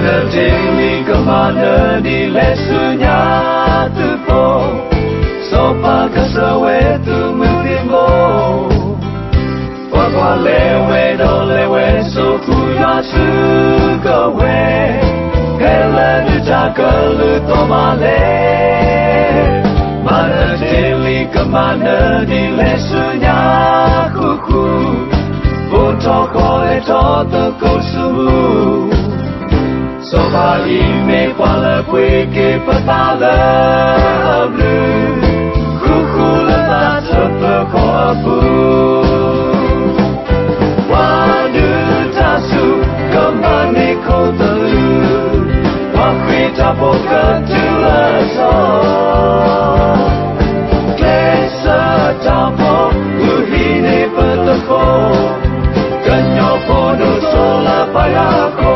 Manatili Kamana di Lesunya Tupo Sopa Kasawe tu Mutimo Papa Lewe do Lewe So Kuya Sugawe Kela Nujakalu Tomale Manatili Kamana di Lesunya Kuku Botoko le Toto Kosumu Somebody may fall up quick if a dollar blue. Kukula that's a percoapu. Wadu tasu, come on, Nico the Loo. Wakwita boka to us all. Klesa tampo, uhine patako. Ganyo pono sola payako.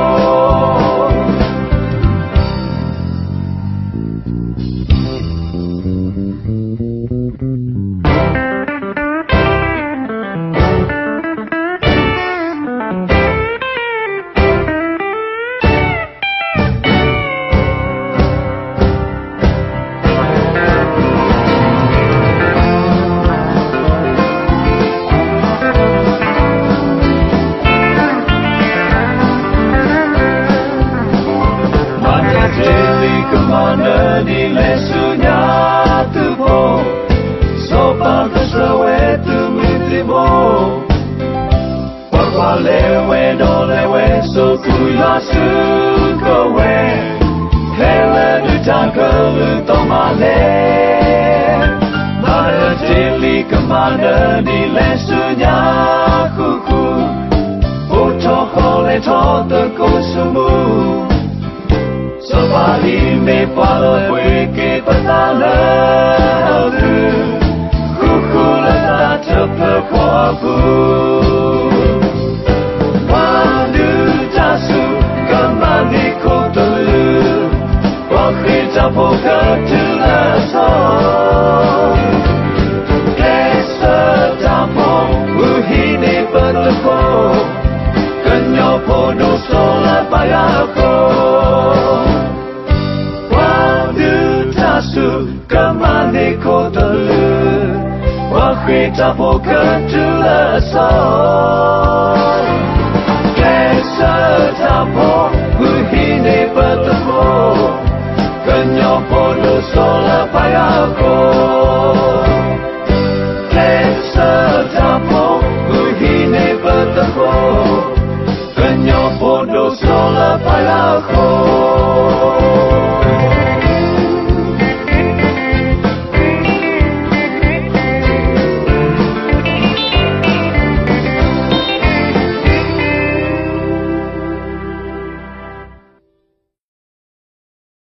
Double cut to the soul.